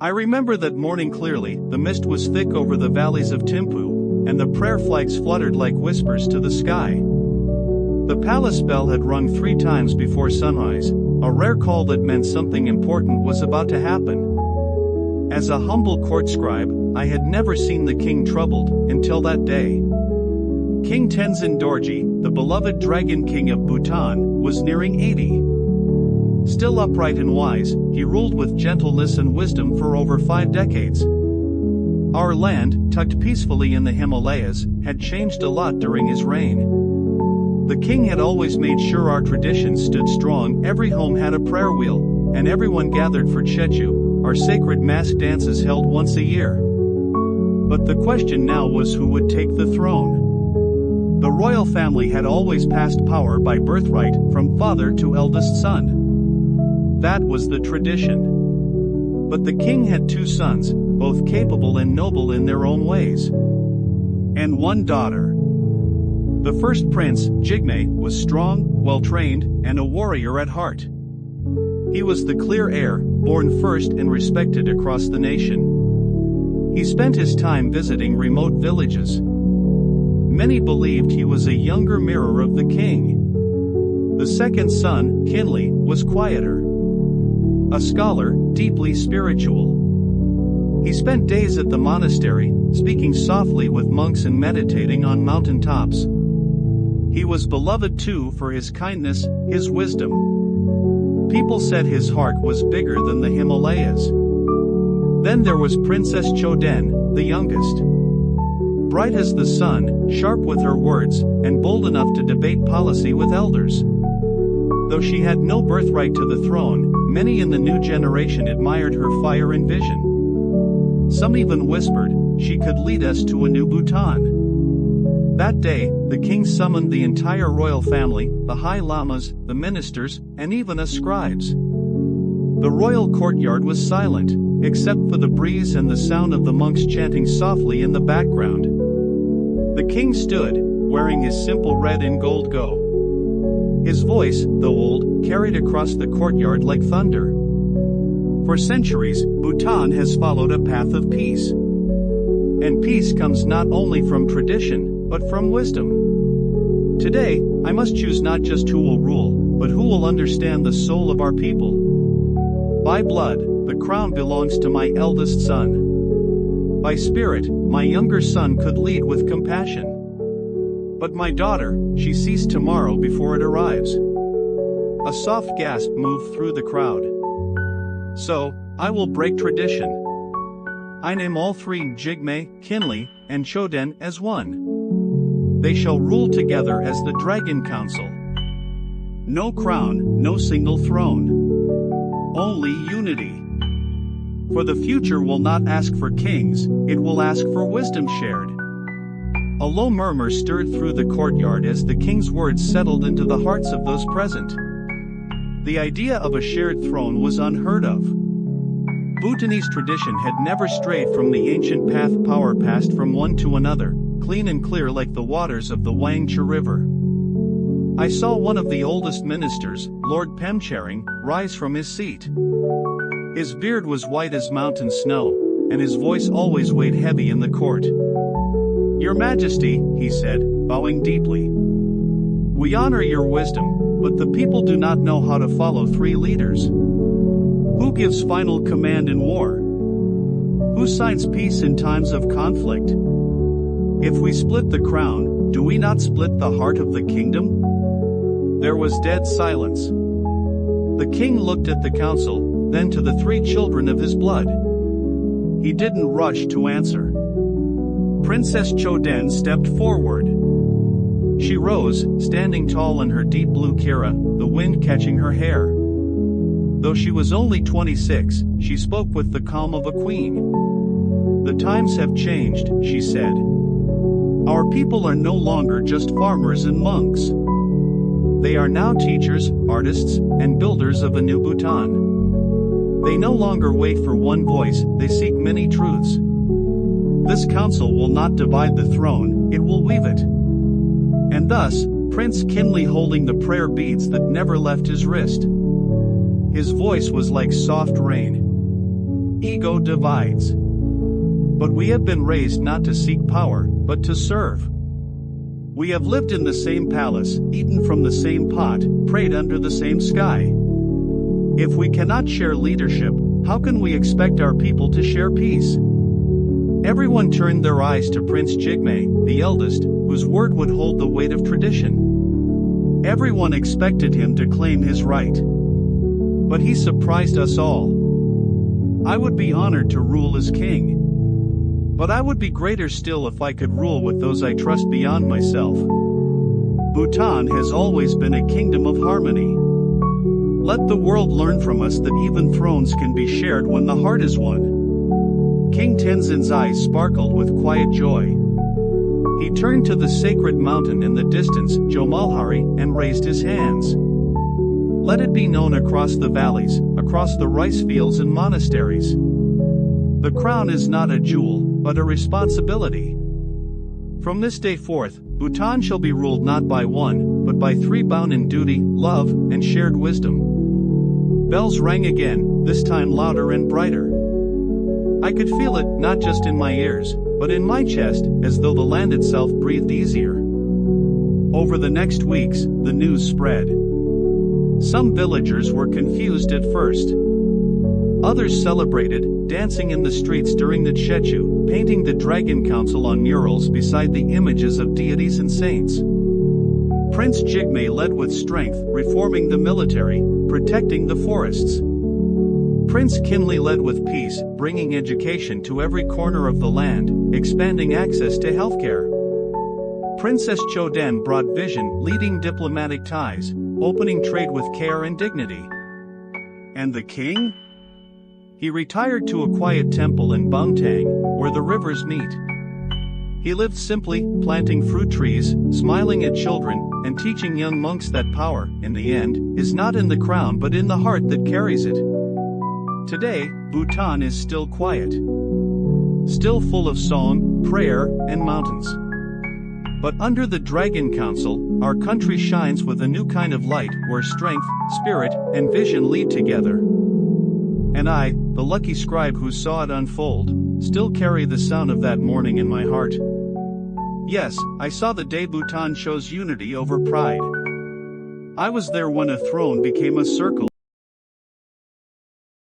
I remember that morning clearly. The mist was thick over the valleys of Timpu, and the prayer flags fluttered like whispers to the sky. The palace bell had rung 3 times before sunrise, a rare call that meant something important was about to happen. As a humble court scribe, I had never seen the king troubled until that day. King Tenzin Dorji, the beloved dragon king of Bhutan, was nearing 80. Still upright and wise, he ruled with gentleness and wisdom for over 5 decades. Our land, tucked peacefully in the Himalayas, had changed a lot during his reign. The king had always made sure our traditions stood strong. Every home had a prayer wheel, and everyone gathered for Chechu, our sacred mask dances held once a year. But the question now was who would take the throne. The royal family had always passed power by birthright, from father to eldest son. That was the tradition. But the king had 2 sons, both capable and noble in their own ways. And 1 daughter. The first prince, Jigme, was strong, well-trained, and a warrior at heart. He was the clear heir, born first and respected across the nation. He spent his time visiting remote villages. Many believed he was a younger mirror of the king. The second son, Kinley, was quieter. A scholar, deeply spiritual. He spent days at the monastery, speaking softly with monks and meditating on mountain tops. He was beloved too for his kindness, his wisdom. People said his heart was bigger than the Himalayas. Then there was Princess Choden, the youngest. Bright as the sun, sharp with her words, and bold enough to debate policy with elders. Though she had no birthright to the throne, many in the new generation admired her fire and vision. Some even whispered, she could lead us to a new Bhutan. That day, the king summoned the entire royal family, the high lamas, the ministers, and even us scribes. The royal courtyard was silent, except for the breeze and the sound of the monks chanting softly in the background. The king stood, wearing his simple red and gold go. His voice, though old, carried across the courtyard like thunder. For centuries, Bhutan has followed a path of peace. And peace comes not only from tradition, but from wisdom. Today, I must choose not just who will rule, but who will understand the soul of our people. By blood, the crown belongs to my eldest son. By spirit, my younger son could lead with compassion. But my daughter, she sees tomorrow before it arrives. A soft gasp moved through the crowd. So, I will break tradition. I name all 3 Jigme, Kinley, and Choden as one. They shall rule together as the Dragon Council. No crown, no single throne. Only unity. For the future will not ask for kings, it will ask for wisdom shared. A low murmur stirred through the courtyard as the king's words settled into the hearts of those present. The idea of a shared throne was unheard of. Bhutanese tradition had never strayed from the ancient path power passed from one to another, clean and clear like the waters of the Wangcha River. I saw one of the oldest ministers, Lord Pemcharing, rise from his seat. His beard was white as mountain snow, and his voice always weighed heavy in the court. Your Majesty, he said, bowing deeply. We honor your wisdom, but the people do not know how to follow 3 leaders. Who gives final command in war? Who signs peace in times of conflict? If we split the crown, do we not split the heart of the kingdom? There was dead silence. The king looked at the council, then to the 3 children of his blood. He didn't rush to answer. Princess Choden stepped forward. She rose, standing tall in her deep blue kira, the wind catching her hair. Though she was only 26, she spoke with the calm of a queen. The times have changed, she said. Our people are no longer just farmers and monks. They are now teachers, artists, and builders of a new Bhutan. They no longer wait for one voice, they seek many truths. This council will not divide the throne, it will weave it. And thus, Prince Kinley holding the prayer beads that never left his wrist. His voice was like soft rain. ego divides. But we have been raised not to seek power, but to serve. We have lived in the same palace, eaten from the same pot, prayed under the same sky. If we cannot share leadership, how can we expect our people to share peace? Everyone turned their eyes to Prince Jigme, the eldest, whose word would hold the weight of tradition. Everyone expected him to claim his right. But he surprised us all. I would be honored to rule as king. But I would be greater still if I could rule with those I trust beyond myself. Bhutan has always been a kingdom of harmony. Let the world learn from us that even thrones can be shared when the heart is one. King Tenzin's eyes sparkled with quiet joy. He turned to the sacred mountain in the distance, Jomalhari, and raised his hands. Let it be known across the valleys, across the rice fields and monasteries. The crown is not a jewel, but a responsibility. From this day forth, Bhutan shall be ruled not by one, but by three bound in duty, love, and shared wisdom. Bells rang again, this time louder and brighter. I could feel it, not just in my ears, but in my chest, as though the land itself breathed easier. Over the next weeks, the news spread. Some villagers were confused at first. Others celebrated, dancing in the streets during the Chechu, painting the Dragon Council on murals beside the images of deities and saints. Prince Jigme led with strength, reforming the military, protecting the forests. Prince Kinley led with peace, bringing education to every corner of the land, expanding access to healthcare. Princess Choden brought vision, leading diplomatic ties, opening trade with care and dignity. And the king? He retired to a quiet temple in Bangtang, where the rivers meet. He lived simply, planting fruit trees, smiling at children, and teaching young monks that power, in the end, is not in the crown but in the heart that carries it. Today, Bhutan is still quiet. Still full of song, prayer, and mountains. But under the Dragon Council, our country shines with a new kind of light where strength, spirit, and vision lead together. And I, the lucky scribe who saw it unfold, still carry the sound of that morning in my heart. Yes, I saw the day Bhutan chose unity over pride. I was there when a throne became a circle.